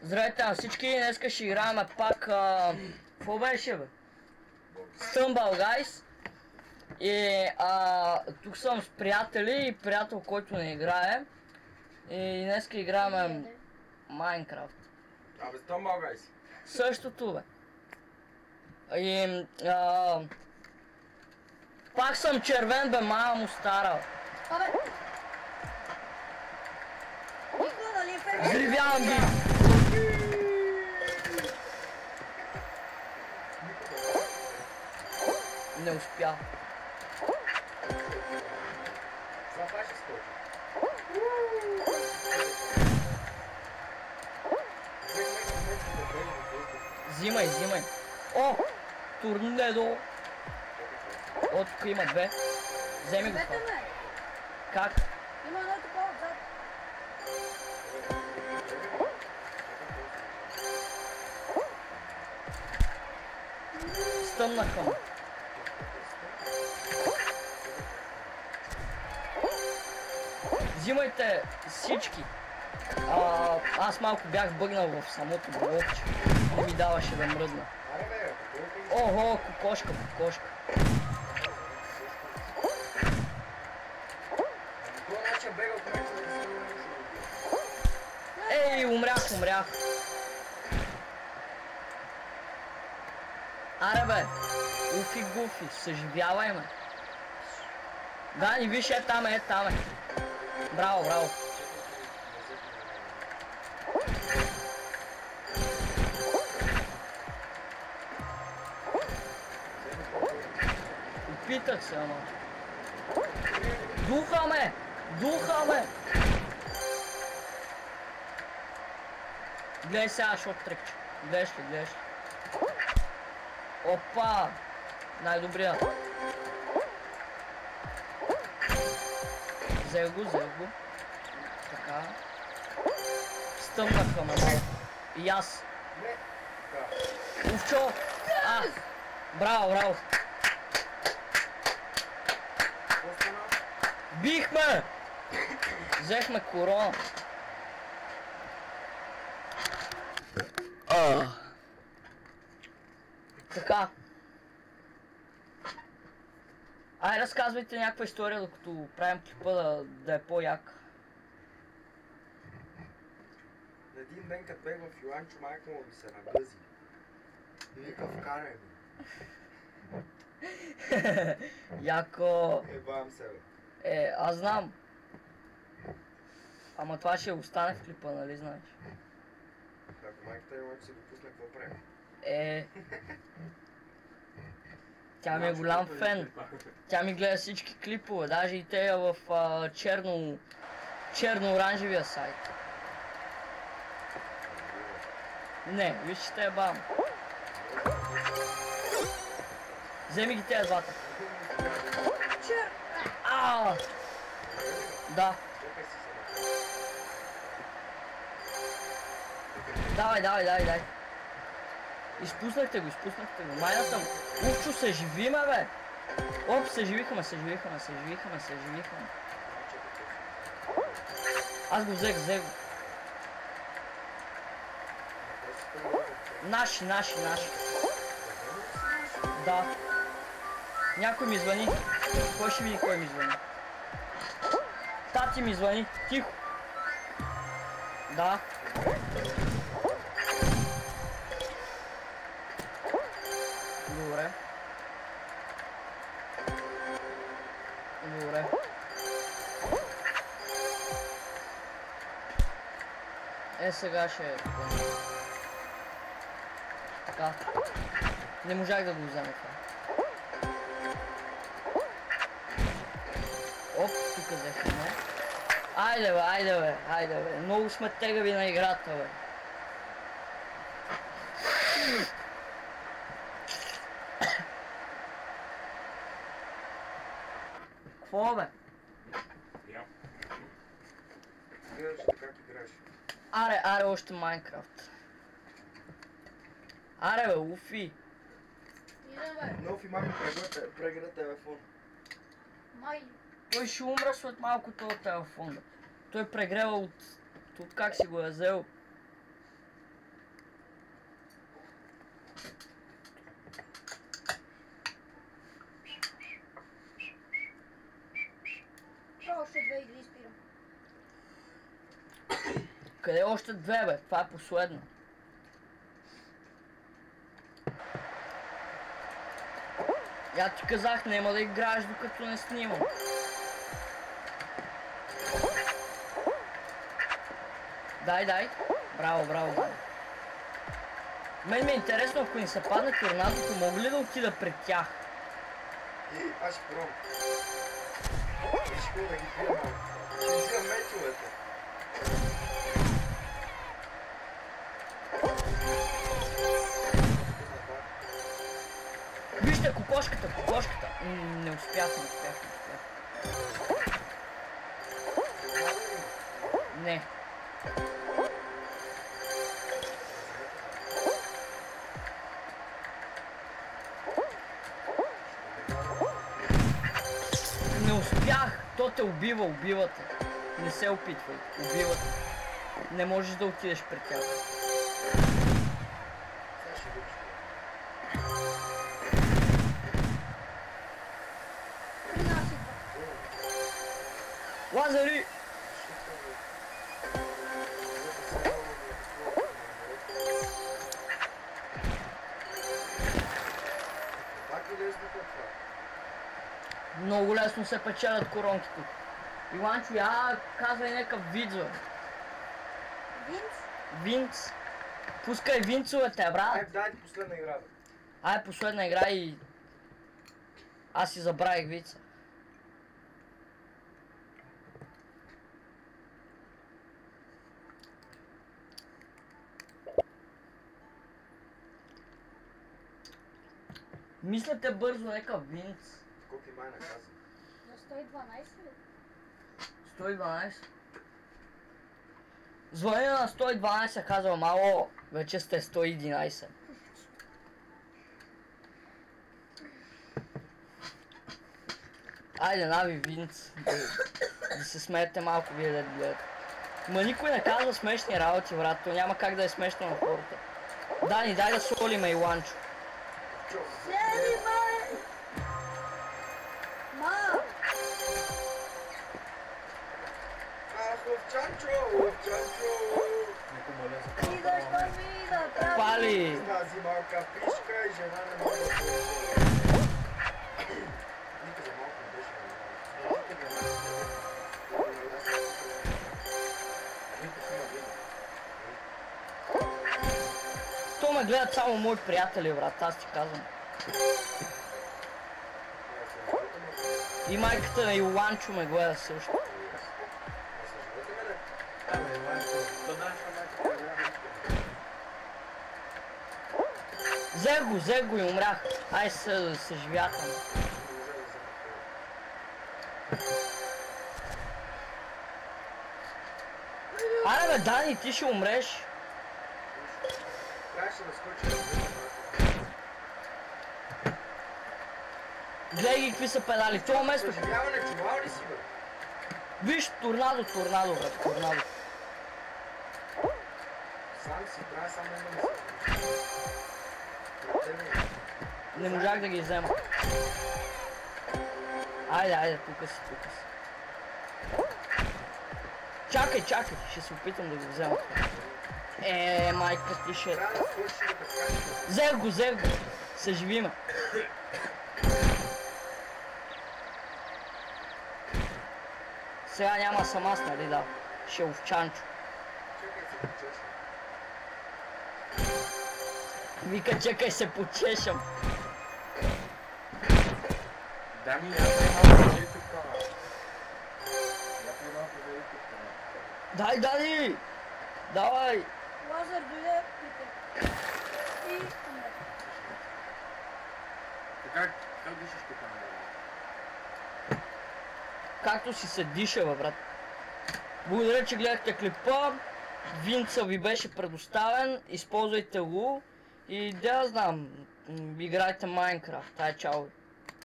Здравейте на всички, днеска ще играем пак... Какво беше, бе? Stumble Guys. И тук съм с приятели и приятел, който не играе. И днеска играем Майнкрафт. Абе, Stumble Guys. Същото, бе. И... пак съм червен, бе, мама му стара. Абе! Никога, нали е фермер? Взривявам ги! Не успя. Сега това ще скочи. Взимай, взимай. О! Торнедо! О, тук има две. Вземи го това. Двете, бе! Как? Има едно такова отзад. Стъмнаха ме. Взимайте всички. Аз малко бях бъгнал в самото блокче. Не ми даваше да мръдна. Аре, бе, Охо, кокошка, кокошка. това начин бега в момента да се Ей, умрях. Аре, бе. Уфи гуфи, съживявай ме. Да, ни виж, там е. Браво. Опитах се, ама. Духа ме! Гледай сега, шот трекче. Гледаш ли? Опа! Най-добрия. Взех го. Така. Стъмнаха ме малко. И аз. Не. Да. Овчо! Браво! Какво стана? Бихме! Взехме корона. Така. Ай, разказвайте някаква история, докато правим клипа да е по-як. Един ден като бех в Йоанчо, майка му ми се нагъзи. И вика, вкарай ме. Яко... Ебавам се, бе. аз знам. Ама това ще остане в клипа, нали знаеш? Ако майката Йоанчо се допусне, какво прави? Тя ми е голям фен. Тя ми гледа всички клипове, даже и те в черно-оранжевия сайт. Не, виж, че те е бам. Вземи ги тези двата. Да. Давай. Изпуснахте го. Майната му. Увчо, съживиме, бе. Оп, съживиха ме. Аз го взех. Наши. Да. Някой ми звъни. Кой ще види кой ми звъни? Тати ми звъни. Тихо. Да. Добре. Сега ще... Така. Не можах да го взема това. Оп, тук взехме. Айде бе. Много сме тегави на играта, бе. Какво, бе? Гледаш ли как играеш? Аре, още Майнкрафт. Аре, бе, уфи. Нофи, мами, преграда телефон. Май. Той ще умра след малко този телефон. Той прегрева от как си го е взел. Къде още две, бе? Това е последно. Я ти казах, няма да играеш докато не снимам. Дай. Браво, браво. Мен ми е интересно, ако ни се падне торнадото, мога ли да отида пред тях? Аз ще пробвам. Виж какво да ги пия малко. Ще взимам мечовете. Вижте кокошката. Не успях. Не. Не успях! То те убивате. Не се опитвай, убивате. Не можеш да отидеш пред тях. Лазари! Много лесно се печелят коронките. Иванчо, я казвай някакъв вид, бе. Винц? Пускай винцовете, брат. Дай последна игра, бе. Ай, последна игра и... Аз си забравих вица. Мислете бързо, някакъв винц. Колко май наказа? За 112 ли? 112. Звъня на 112, казва, мало, вече сте 111. Айде, нави винц, да се смеете малко вие да гледате. Ма никой не казва смешни работи, брат, то няма как да е смешно на хората. Дани, дай да солиме Иланчо. Сели, бе! Ма! Лъвчанчо! И защо ми да прави? Пали! Тази малка пишка и жена не мога да ползва. Ника за малко не беше То ме гледат само мои приятели, брат, аз ти казвам. И майката на Иланчо ме гледа също. Взех го и умрях. Ай се живятам. Аре бе, Дани, ти ще умреш. Трябваше да скочи. Гледай ги какви са педали. В това место. Съживяване, чувал ли си, бе? Виж, торнадо, брат, торнадо. Сам си, трябва само едно мисля. Не можах да ги взема. Айде, тук си. Чакай, ще се опитам да го взема. Майка ти ще... Трябва да скочиш и да прескачиш. Взех го. Съживиме. Сега няма съм аз, нали да? Ще овчанчо. Чакай се почешам. Вика, чакай се почешам. Дами, я малко за YouTube канал. Дай, Дани! Давай! Лазар дойде, пита. И умре. Как дишаш тук, бе? Както си се диша, бе, брат. Благодаря, че гледахте клипа. Винца ви беше предоставен. Използвайте го. И да знам, играйте Майнкрафт. Чао.